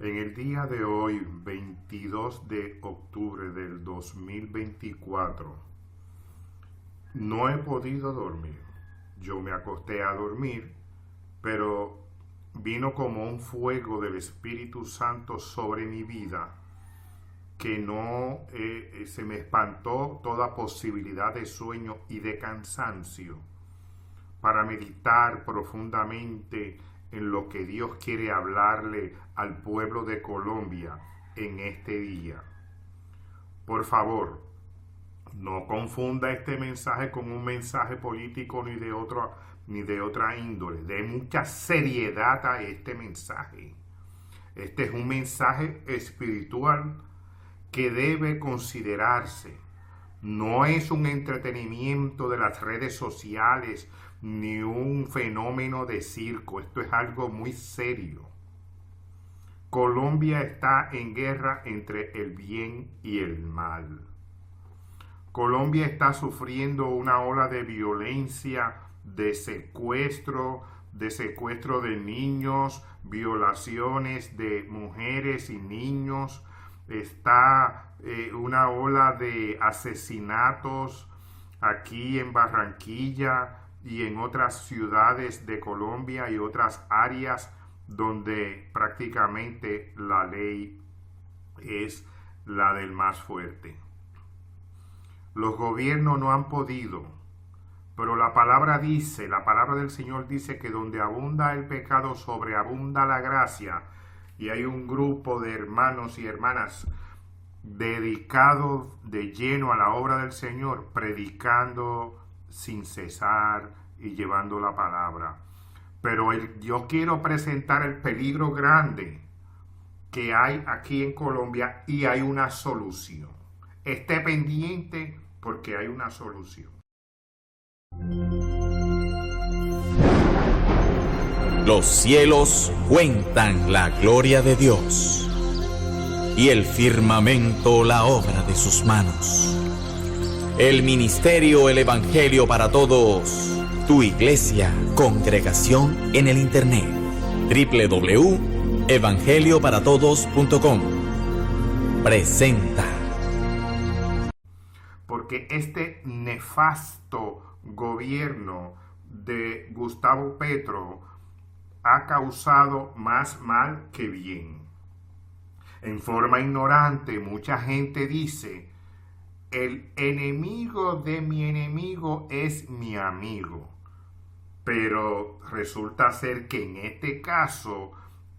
En el día de hoy, 22 de octubre del 2024, no he podido dormir. Yo me acosté a dormir, pero vino como un fuego del Espíritu Santo sobre mi vida que no se me espantó toda posibilidad de sueño y de cansancio para meditar profundamente en lo que Dios quiere hablarle al pueblo de Colombia en este día. Por favor, no confunda este mensaje con un mensaje político ni de otra índole. Dé mucha seriedad a este mensaje. Este es un mensaje espiritual que debe considerarse. No es un entretenimiento de las redes sociales ni un fenómeno de circo. Esto es algo muy serio. Colombia está en guerra entre el bien y el mal. Colombia está sufriendo una ola de violencia, de secuestro de niños, violaciones de mujeres y niños. Está una ola de asesinatos aquí en Barranquilla y en otras ciudades de Colombia y otras áreas donde prácticamente la ley es la del más fuerte. Los gobiernos no han podido, pero la palabra del Señor dice que donde abunda el pecado, sobreabunda la gracia. Y hay un grupo de hermanos y hermanas dedicados de lleno a la obra del Señor, predicando sin cesar y llevando la palabra. Pero yo quiero presentar el peligro grande que hay aquí en Colombia y hay una solución. Esté pendiente porque hay una solución. Los cielos cuentan la gloria de Dios, y el firmamento la obra de sus manos. El ministerio, el Evangelio para Todos, tu iglesia, congregación en el internet, www.evangelioparatodos.com, presenta. Porque este nefasto gobierno de Gustavo Petro ha causado más mal que bien. En forma ignorante, mucha gente dice: el enemigo de mi enemigo es mi amigo. Pero resulta ser que en este caso,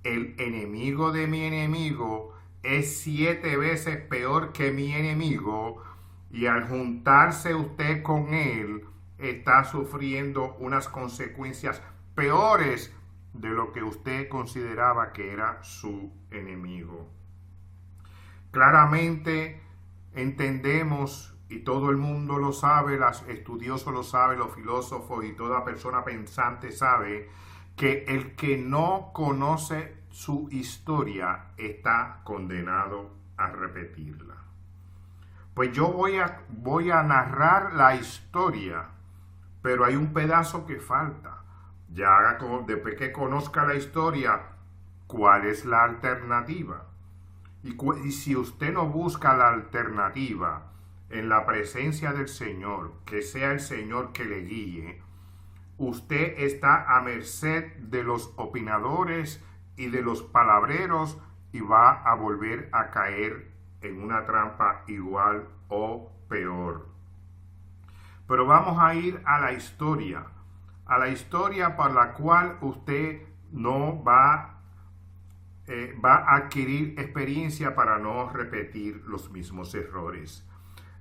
el enemigo de mi enemigo es 7 veces peor que mi enemigo, y al juntarse usted con él, está sufriendo unas consecuencias peores de lo que usted consideraba que era su enemigo. Claramente entendemos, y todo el mundo lo sabe, los estudiosos lo saben, los filósofos y toda persona pensante sabe, que el que no conoce su historia está condenado a repetirla. Pues yo voy a narrar la historia, pero hay un pedazo que falta. Ya después que conozca la historia, ¿cuál es la alternativa? Y si usted no busca la alternativa en la presencia del Señor, que sea el Señor que le guíe, usted está a merced de los opinadores y de los palabreros y va a volver a caer en una trampa igual o peor. Pero vamos a ir a la historia para la cual usted no va a adquirir experiencia para no repetir los mismos errores.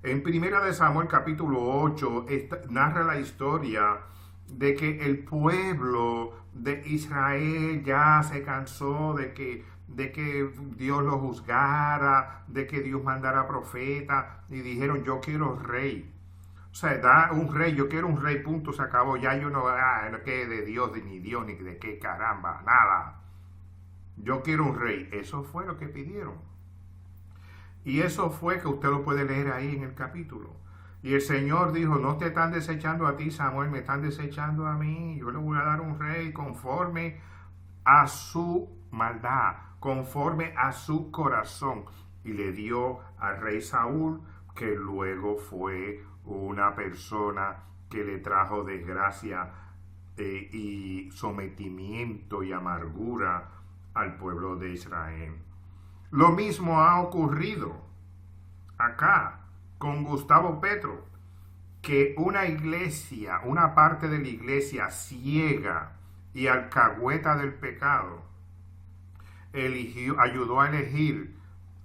En 1 de Samuel capítulo 8 narra la historia de que el pueblo de Israel ya se cansó de que Dios lo juzgara, de que Dios mandara profeta, y dijeron: yo quiero rey. O sea, da un rey, yo quiero un rey, punto, se acabó. Ya yo no, que de Dios, ni de qué caramba, nada. Yo quiero un rey. Eso fue lo que pidieron. Y eso fue que usted lo puede leer ahí en el capítulo. Y el Señor dijo: no te están desechando a ti, Samuel, me están desechando a mí. Yo le voy a dar un rey conforme a su maldad, conforme a su corazón, y le dio al rey Saúl, que luego fue una persona que le trajo desgracia y sometimiento y amargura al pueblo de Israel. Lo mismo ha ocurrido acá con Gustavo Petro, que una iglesia, una parte de la iglesia ciega y alcahueta del pecado, ayudó a elegir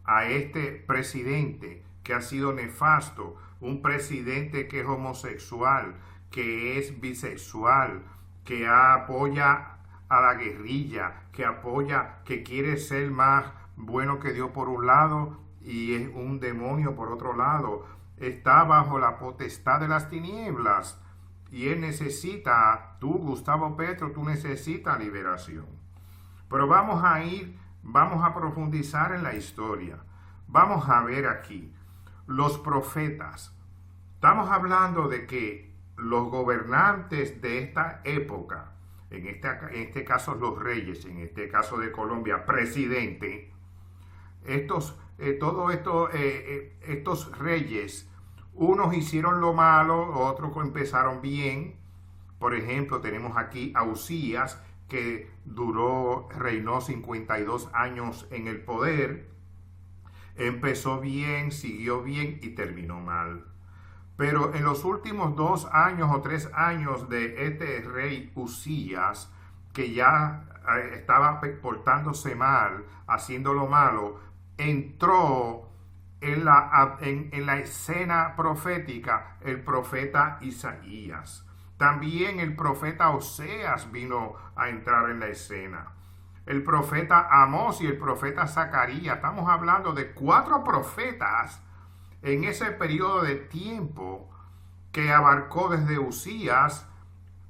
a este presidente que ha sido nefasto, un presidente que es homosexual, que es bisexual, que apoya a la guerrilla, que quiere ser más bueno que Dios por un lado y es un demonio por otro lado. Está bajo la potestad de las tinieblas y él necesita, tú Gustavo Petro, tú necesitas liberación. Pero vamos a profundizar en la historia. Vamos a ver aquí los profetas. Estamos hablando de que los gobernantes de esta época, en este caso los reyes, en este caso de Colombia, presidente, estos reyes, unos hicieron lo malo, otros empezaron bien. Por ejemplo, tenemos aquí a Usías, que reinó 52 años en el poder. Empezó bien, siguió bien y terminó mal. Pero en los últimos 2 años o 3 años de este rey Usías, que ya estaba portándose mal, haciendo lo malo, entró en la escena profética el profeta Isaías. También el profeta Oseas vino a entrar en la escena. El profeta Amós y el profeta Zacarías. Estamos hablando de 4 profetas en ese periodo de tiempo que abarcó desde Usías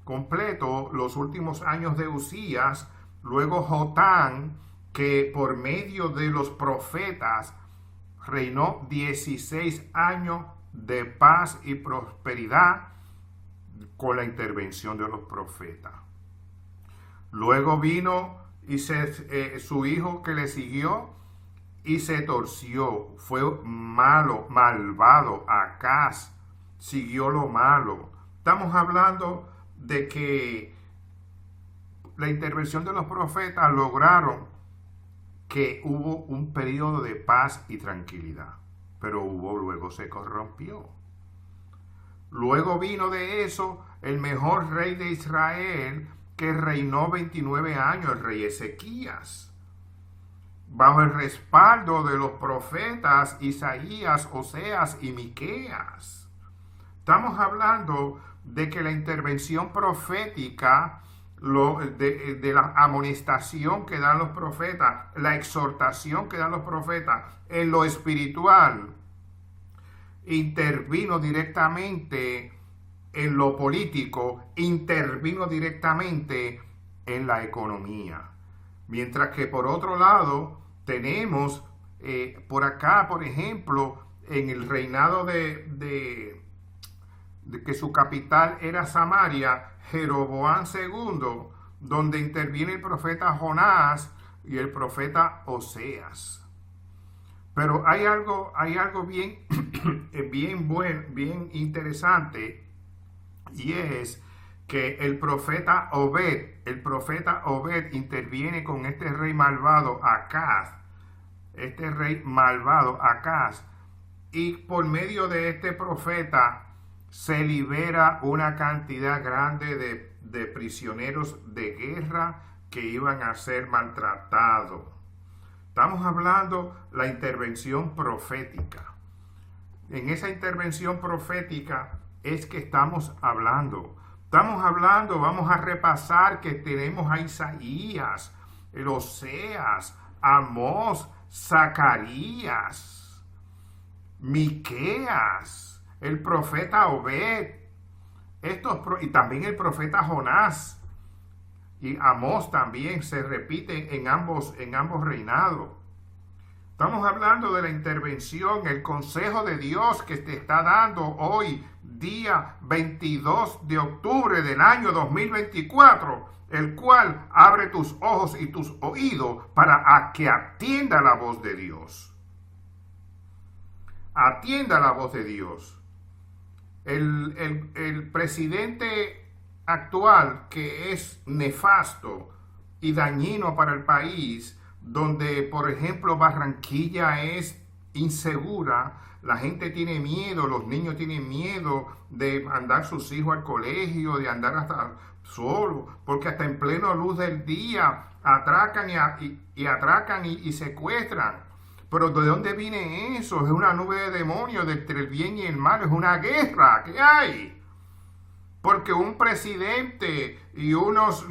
completo, los últimos años de Usías, luego Jotán, que por medio de los profetas reinó 16 años de paz y prosperidad con la intervención de los profetas. Luego vino su hijo que le siguió y se torció, fue malvado, Acaz, siguió lo malo. Estamos hablando de que la intervención de los profetas lograron que hubo un periodo de paz y tranquilidad, pero luego se corrompió. Luego vino de eso el mejor rey de Israel, que reinó 29 años, el rey Ezequías, bajo el respaldo de los profetas Isaías, Oseas y Miqueas. Estamos hablando de que la intervención profética, de la amonestación que dan los profetas, la exhortación que dan los profetas en lo espiritual, intervino directamente en lo político, intervino directamente en la economía. Mientras que por otro lado tenemos por acá, por ejemplo, en el reinado de que su capital era Samaria, Jeroboam II, donde interviene el profeta Jonás y el profeta Oseas. Pero hay algo bien, bien interesante, y es que el profeta Obed interviene con este rey malvado Acaz, y por medio de este profeta se libera una cantidad grande de prisioneros de guerra que iban a ser maltratados. Estamos hablando de la intervención profética. En esa intervención profética es que estamos hablando. Vamos a repasar que tenemos a Isaías, Oseas, Amós, Zacarías, Miqueas, el profeta Obed, y también el profeta Jonás y Amós también se repiten en ambos reinados. Estamos hablando de la intervención, el consejo de Dios que te está dando hoy día 22 de octubre del año 2024, el cual abre tus ojos y tus oídos para que atienda la voz de Dios. Atienda la voz de Dios. El presidente actual, que es nefasto y dañino para el país, donde, por ejemplo, Barranquilla es insegura, la gente tiene miedo, los niños tienen miedo de mandar sus hijos al colegio, de andar hasta solo, porque hasta en pleno luz del día atracan y secuestran. Pero ¿de dónde viene eso? Es una nube de demonios entre el bien y el mal, es una guerra que hay. Porque un presidente y unos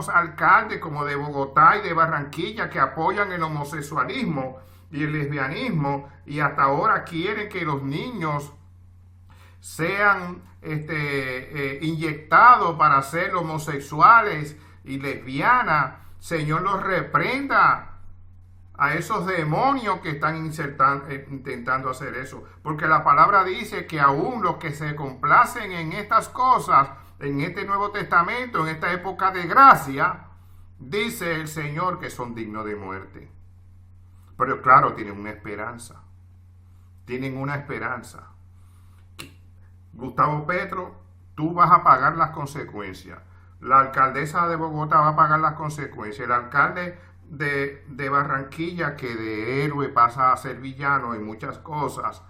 alcaldes como de Bogotá y de Barranquilla que apoyan el homosexualismo y el lesbianismo, y hasta ahora quieren que los niños sean inyectados para ser homosexuales y lesbianas, Señor los reprenda a esos demonios que están intentando hacer eso. Porque la palabra dice que aún los que se complacen en estas cosas, en este Nuevo Testamento, en esta época de gracia, dice el Señor que son dignos de muerte. Pero claro, tienen una esperanza. Tienen una esperanza. Gustavo Petro, tú vas a pagar las consecuencias. La alcaldesa de Bogotá va a pagar las consecuencias. El alcalde de Barranquilla, que de héroe pasa a ser villano en muchas cosas,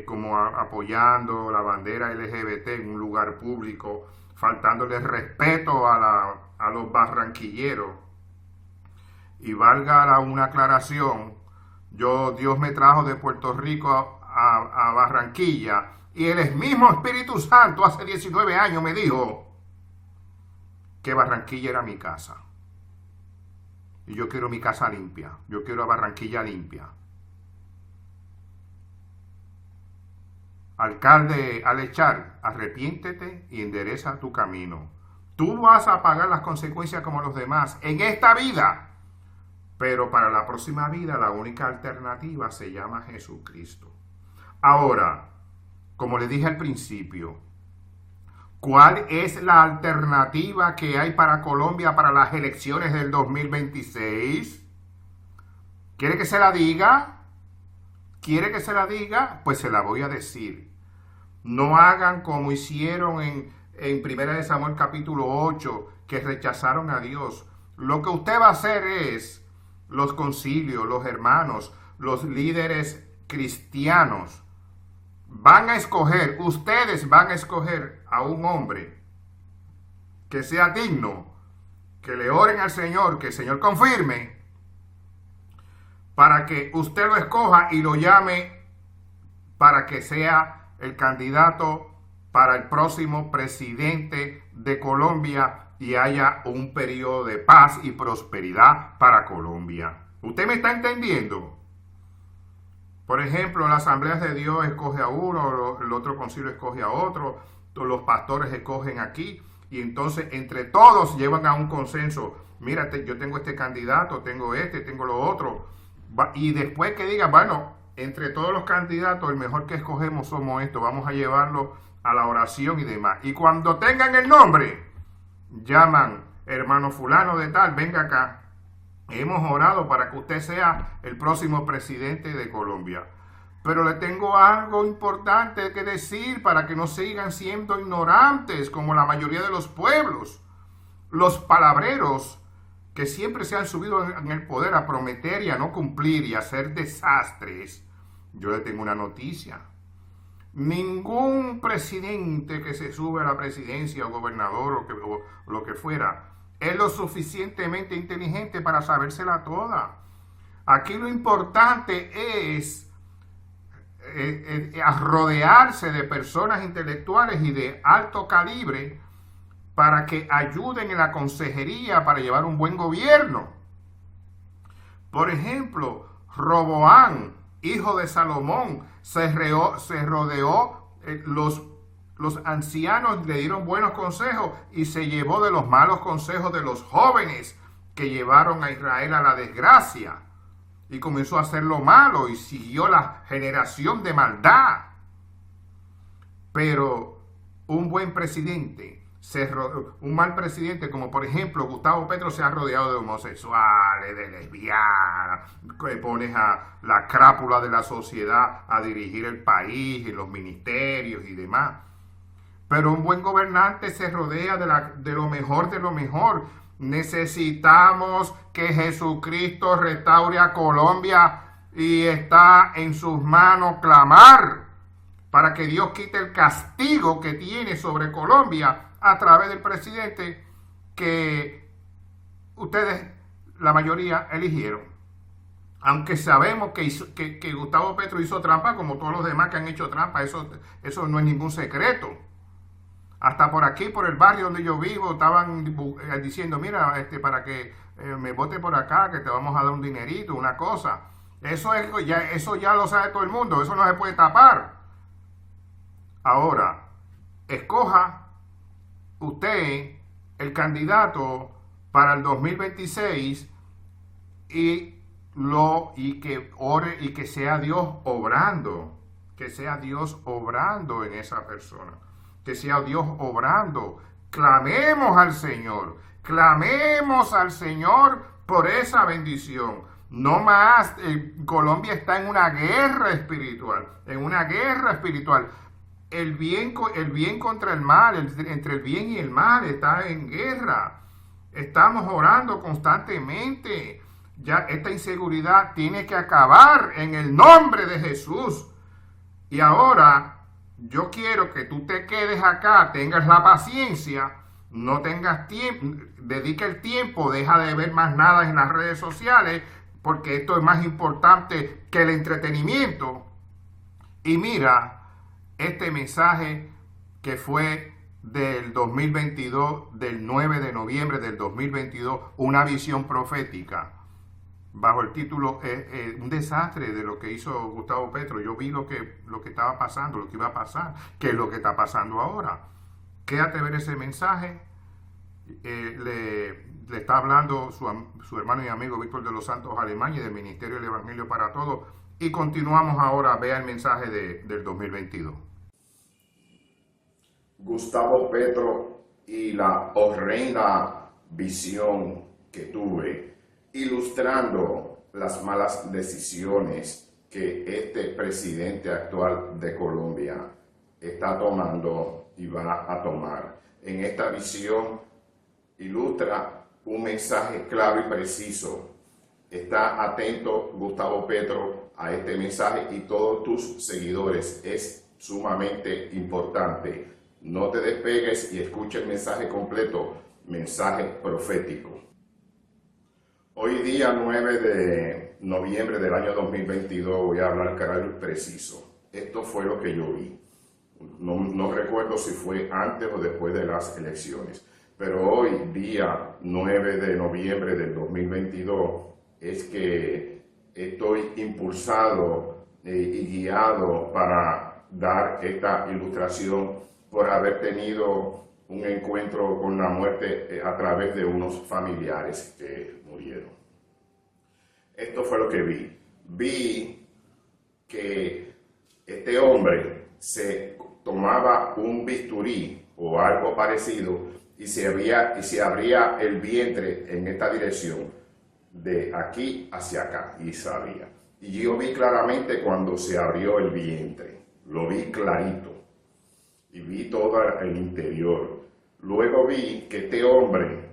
como apoyando la bandera LGBT en un lugar público, faltándole respeto a los barranquilleros. Y valga una aclaración, Dios me trajo de Puerto Rico a Barranquilla, y el mismo Espíritu Santo hace 19 años me dijo que Barranquilla era mi casa. Y yo quiero mi casa limpia, yo quiero a Barranquilla limpia. Alcalde Alechar, arrepiéntete y endereza tu camino. Tú vas a pagar las consecuencias como los demás en esta vida. Pero para la próxima vida la única alternativa se llama Jesucristo. Ahora, como le dije al principio, ¿cuál es la alternativa que hay para Colombia para las elecciones del 2026? ¿Quiere que se la diga? ¿Quiere que se la diga? Pues se la voy a decir. No hagan como hicieron en 1 Samuel capítulo 8, que rechazaron a Dios. Lo que usted va a hacer es los concilios, los hermanos, los líderes cristianos van a escoger, ustedes van a escoger a un hombre que sea digno, que le oren al Señor, que el Señor confirme, para que usted lo escoja y lo llame para que sea el candidato para el próximo presidente de Colombia y haya un periodo de paz y prosperidad para Colombia. ¿Usted me está entendiendo? Por ejemplo, la Asamblea de Dios escoge a uno, el otro concilio escoge a otro, los pastores escogen aquí, y entonces entre todos llevan a un consenso. Mírate, yo tengo este candidato, tengo lo otro. Y después que digan, bueno, entre todos los candidatos, el mejor que escogemos somos estos, vamos a llevarlo a la oración y demás. Y cuando tengan el nombre, llaman, hermano fulano de tal, venga acá. Hemos orado para que usted sea el próximo presidente de Colombia. Pero le tengo algo importante que decir para que no sigan siendo ignorantes como la mayoría de los pueblos. Los palabreros que siempre se han subido en el poder a prometer y a no cumplir y a hacer desastres. Yo le tengo una noticia. Ningún presidente que se sube a la presidencia o gobernador o lo que fuera es lo suficientemente inteligente para sabérsela toda. Aquí lo importante es rodearse de personas intelectuales y de alto calibre para que ayuden en la consejería para llevar un buen gobierno. Por ejemplo, Roboán, hijo de Salomón, se rodeó, los ancianos le dieron buenos consejos y se llevó de los malos consejos de los jóvenes que llevaron a Israel a la desgracia. Y comenzó a hacer lo malo y siguió la generación de maldad. Pero un buen presidente, un mal presidente, como por ejemplo Gustavo Petro, se ha rodeado de homosexuales, de lesbianas, que pones a la crápula de la sociedad a dirigir el país y los ministerios y demás. Pero un buen gobernante se rodea de lo mejor de lo mejor. Necesitamos que Jesucristo restaure a Colombia y está en sus manos clamar para que Dios quite el castigo que tiene sobre Colombia a través del presidente que ustedes, la mayoría, eligieron. Aunque sabemos que Gustavo Petro hizo trampa, como todos los demás que han hecho trampa, eso no es ningún secreto. Hasta por aquí, por el barrio donde yo vivo, estaban diciendo, mira, para que me vote por acá, que te vamos a dar un dinerito, una cosa. Eso ya lo sabe todo el mundo, eso no se puede tapar. Ahora, escoja usted el candidato para el 2026 y que ore y que sea Dios obrando, en esa persona, que sea Dios obrando. Clamemos al Señor por esa bendición. No más, Colombia está en una guerra espiritual, El bien contra el mal, entre el bien y el mal está en guerra. Estamos orando constantemente. Ya esta inseguridad tiene que acabar en el nombre de Jesús. Y ahora yo quiero que tú te quedes acá, tengas la paciencia, no tengas tiempo, dedica el tiempo, deja de ver más nada en las redes sociales, porque esto es más importante que el entretenimiento. Y mira este mensaje que fue del 2022, del 9 de noviembre del 2022, una visión profética, bajo el título un desastre de lo que hizo Gustavo Petro. Yo vi lo que estaba pasando, lo que iba a pasar, que es lo que está pasando ahora. Quédate a ver ese mensaje. Le está hablando su hermano y amigo Víctor de los Santos Alemán y del Ministerio del Evangelio para Todos. Y continuamos ahora, vea el mensaje del 2022. Gustavo Petro y la horrenda visión que tuve, ilustrando las malas decisiones que este presidente actual de Colombia está tomando y va a tomar. En esta visión ilustra un mensaje claro y preciso. Está atento, Gustavo Petro, a este mensaje y todos tus seguidores. Es sumamente importante. No te despegues y escucha el mensaje completo, mensaje profético. Hoy día 9 de noviembre del año 2022 voy a hablar claro y preciso. Esto fue lo que yo vi. No recuerdo si fue antes o después de las elecciones. Pero hoy, día 9 de noviembre del 2022, es que estoy impulsado y guiado para dar esta ilustración por haber tenido un encuentro con la muerte a través de unos familiares que murieron. Esto fue lo que vi. Vi que este hombre se tomaba un bisturí o algo parecido y se abría el vientre en esta dirección, de aquí hacia acá, y salía. Y yo vi claramente cuando se abrió el vientre, lo vi clarito, y vi todo el interior. Luego vi que este hombre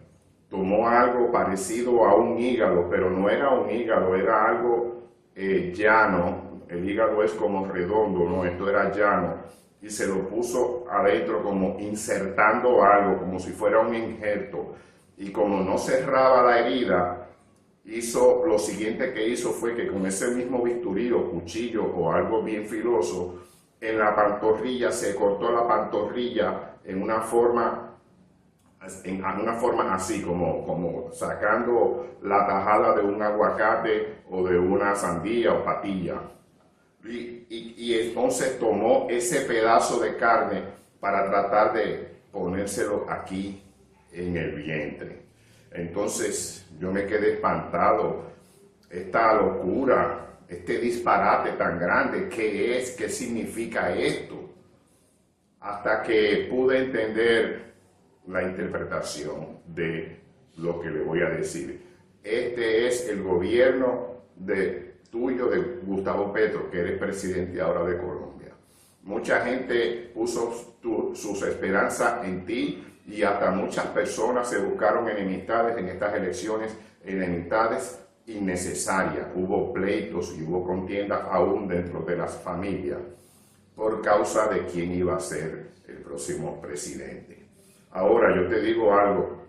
tomó algo parecido a un hígado, pero no era un hígado, era algo llano. El hígado es como redondo, ¿no? Esto era llano. Y se lo puso adentro como insertando algo, como si fuera un injerto. Y como no cerraba la herida, lo siguiente que hizo fue que con ese mismo bisturí o cuchillo o algo bien filoso, en la pantorrilla, se cortó la pantorrilla en una forma así, como sacando la tajada de un aguacate o de una sandía o patilla. Y entonces tomó ese pedazo de carne para tratar de ponérselo aquí en el vientre. Entonces yo me quedé espantado. Esta locura, este disparate tan grande, ¿qué es? ¿Qué significa esto? hasta que pude entender la interpretación de lo que le voy a decir. Este es el gobierno tuyo, de Gustavo Petro, que eres presidente ahora de Colombia. Mucha gente puso sus esperanzas en ti y hasta muchas personas se buscaron enemistades en estas elecciones, enemistades innecesarias. Hubo pleitos y hubo contiendas aún dentro de las familias por causa de quién iba a ser el próximo presidente. Ahora yo te digo algo,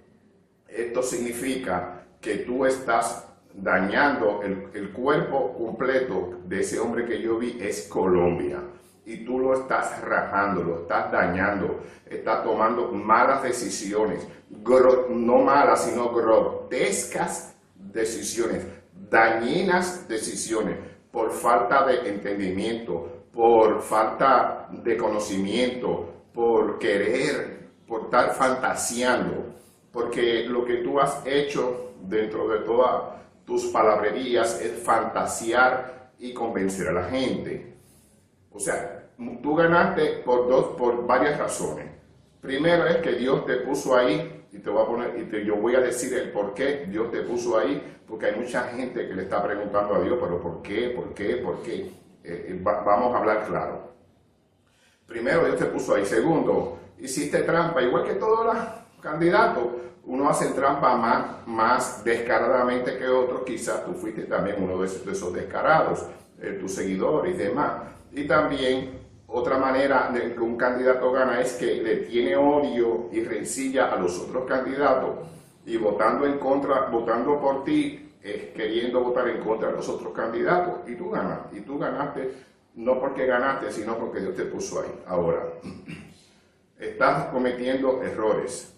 esto significa que tú estás dañando el cuerpo completo de ese hombre que yo vi, es Colombia. Y tú lo estás rajando, lo estás dañando, estás tomando malas decisiones, no malas, sino grotescas decisiones, dañinas decisiones, por falta de entendimiento, por falta de conocimiento, por querer, por estar fantaseando, porque lo que tú has hecho dentro de todas tus palabrerías es fantasear y convencer a la gente. O sea, tú ganaste por varias razones. Primero es que Dios te puso ahí, y yo voy a decir el por qué Dios te puso ahí, porque hay mucha gente que le está preguntando a Dios, pero ¿por qué? ¿Por qué? ¿Por qué? Vamos a hablar claro. Primero, Dios te puso ahí. Segundo, hiciste trampa, igual que todos los candidatos. Uno hace trampa más descaradamente que otros. Quizás tú fuiste también uno de esos descarados, tus seguidores y demás. Y también otra manera de que un candidato gana es que le tiene odio y rencilla a los otros candidatos y votando en contra, votando por ti, queriendo votar en contra de los otros candidatos, y tú ganas. Y tú ganaste no porque ganaste, sino porque Dios te puso ahí. Ahora, estás cometiendo errores.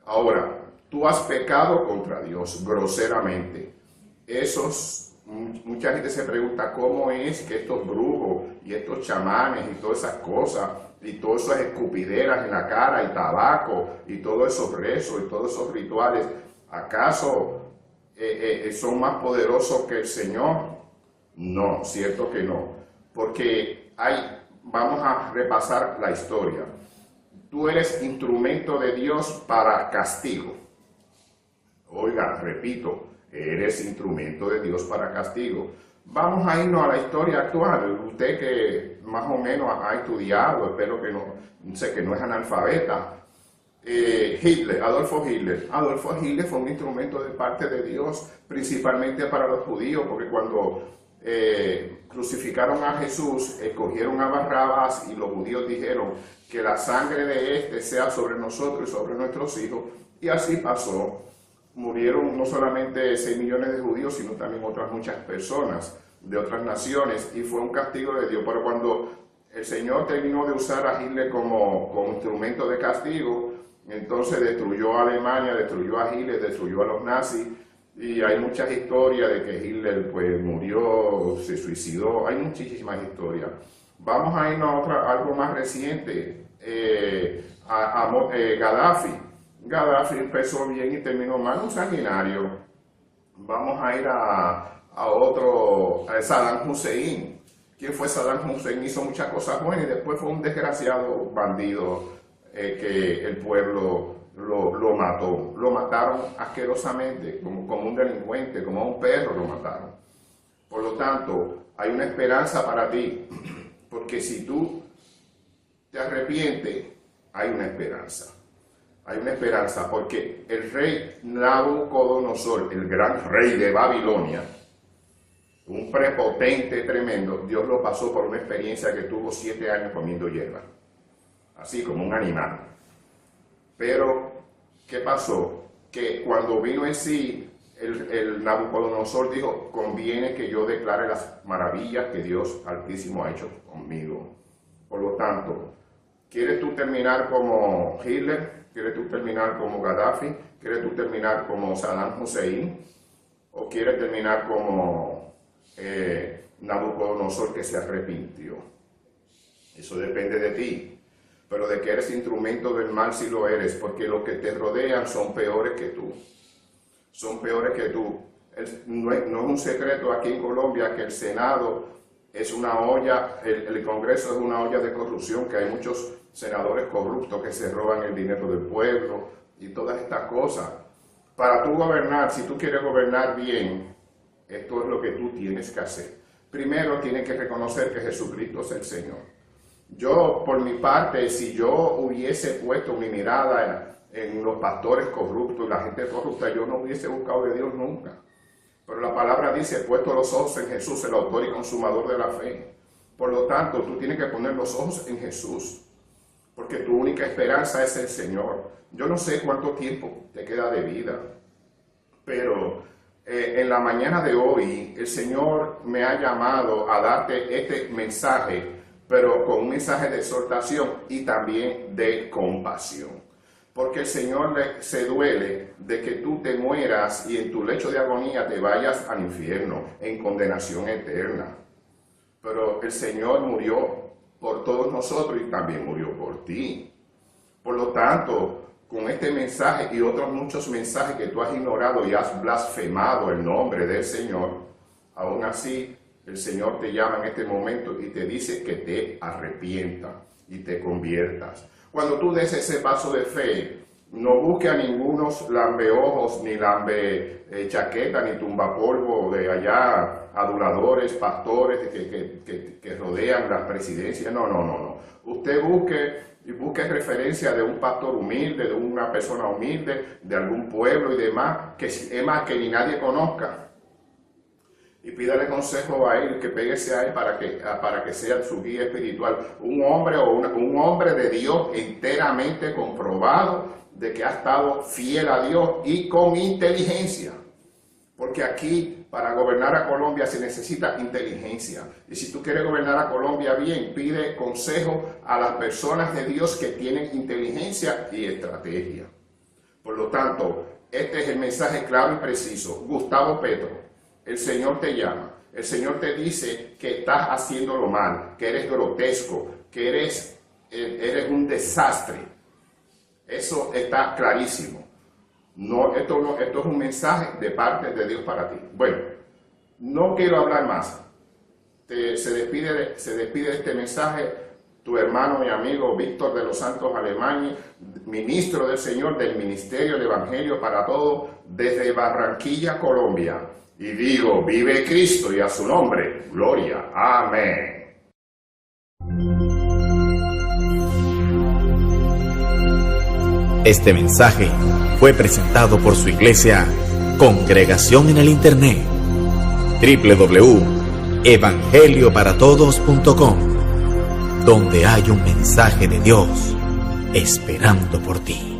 Ahora, tú has pecado contra Dios groseramente. Mucha gente se pregunta cómo es que estos brujos y estos chamanes y todas esas cosas y todas esas escupideras en la cara y tabaco y todos esos rezos y todos esos rituales, ¿acaso son más poderosos que el Señor? No, cierto que no, porque vamos a repasar la historia. Tú eres instrumento de Dios para castigo. Oiga, repito, eres instrumento de Dios para castigo. Vamos a irnos a la historia actual. Usted que más o menos ha estudiado, espero que no sé que no es analfabeta. Adolfo Hitler fue un instrumento de parte de Dios, principalmente para los judíos, porque cuando crucificaron a Jesús, escogieron a Barrabás y los judíos dijeron que la sangre de este sea sobre nosotros y sobre nuestros hijos, y así pasó. Murieron no solamente 6 millones de judíos, sino también otras muchas personas de otras naciones, y fue un castigo de Dios. Pero cuando el Señor terminó de usar a Hitler como instrumento de castigo, entonces destruyó a Alemania, destruyó a Hitler, destruyó a los nazis, y hay muchas historias de que Hitler pues murió, se suicidó, hay muchísimas historias. Vamos a irnos a algo más reciente, Gaddafi. Gaddafi empezó bien y terminó mal, un sanguinario. Vamos a ir a otro, a Saddam Hussein. ¿Quién fue Saddam Hussein? Hizo muchas cosas buenas y después fue un desgraciado bandido que el pueblo lo mató. Lo mataron asquerosamente, como un delincuente, como a un perro lo mataron. Por lo tanto, hay una esperanza para ti, porque si tú te arrepientes, hay una esperanza. Hay una esperanza, porque el rey Nabucodonosor, el gran rey de Babilonia, un prepotente tremendo, Dios lo pasó por una experiencia que tuvo 7 años comiendo hierba, así como un animal. Pero, ¿qué pasó? Que cuando vino en sí, el Nabucodonosor dijo, conviene que yo declare las maravillas que Dios Altísimo ha hecho conmigo. Por lo tanto, ¿quieres tú terminar como Hitler? ¿Quieres tú terminar como Gaddafi? ¿Quieres tú terminar como Saddam Hussein? ¿O quieres terminar como Nabucodonosor que se arrepintió? Eso depende de ti. Pero de que eres instrumento del mal, sí lo eres, porque los que te rodean son peores que tú. Son peores que tú. No es un secreto aquí en Colombia que el Senado es una olla, el Congreso es una olla de corrupción, que hay muchos senadores corruptos que se roban el dinero del pueblo y todas estas cosas. Para tú gobernar, si tú quieres gobernar bien, esto es lo que tú tienes que hacer. Primero tienes que reconocer que Jesucristo es el Señor. Yo, por mi parte, si yo hubiese puesto mi mirada en los pastores corruptos y la gente corrupta, yo no hubiese buscado de Dios nunca. Pero la palabra dice, puesto los ojos en Jesús, el autor y consumador de la fe. Por lo tanto, tú tienes que poner los ojos en Jesús, porque tu única esperanza es el Señor. Yo no sé cuánto tiempo te queda de vida, pero en la mañana de hoy el Señor me ha llamado a darte este mensaje, pero con un mensaje de exhortación y también de compasión. Porque el Señor se duele de que tú te mueras y en tu lecho de agonía te vayas al infierno, en condenación eterna. Pero el Señor murió por todos nosotros y también murió por ti. Por lo tanto, con este mensaje y otros muchos mensajes que tú has ignorado y has blasfemado el nombre del Señor, aún así el Señor te llama en este momento y te dice que te arrepientas y te conviertas. Cuando tú des ese paso de fe, no busque a ningunos lambeojos, ni lambe chaqueta, ni tumbapolvo de allá, aduladores, pastores que rodean las presidencias. No. Usted busque referencia de un pastor humilde, de una persona humilde, de algún pueblo y demás, que es más que ni nadie conozca. Y pídale consejo a él, que péguese a él para que sea su guía espiritual. Un hombre de Dios enteramente comprobado de que ha estado fiel a Dios y con inteligencia. Porque aquí, para gobernar a Colombia se necesita inteligencia. Y si tú quieres gobernar a Colombia bien, pide consejo a las personas de Dios que tienen inteligencia y estrategia. Por lo tanto, este es el mensaje claro y preciso. Gustavo Petro, el Señor te llama, el Señor te dice que estás haciéndolo mal, que eres grotesco, que eres un desastre. Eso está clarísimo. Esto es un mensaje de parte de Dios para ti. Bueno, no quiero hablar más. Se despide de este mensaje tu hermano y amigo Víctor de los Santos Alemán, ministro del Señor del Ministerio del Evangelio para Todos, desde Barranquilla, Colombia. Y digo, vive Cristo y a su nombre, gloria. Amén. Este mensaje fue presentado por su iglesia Congregación en el Internet, www.evangelioparatodos.com, donde hay un mensaje de Dios esperando por ti.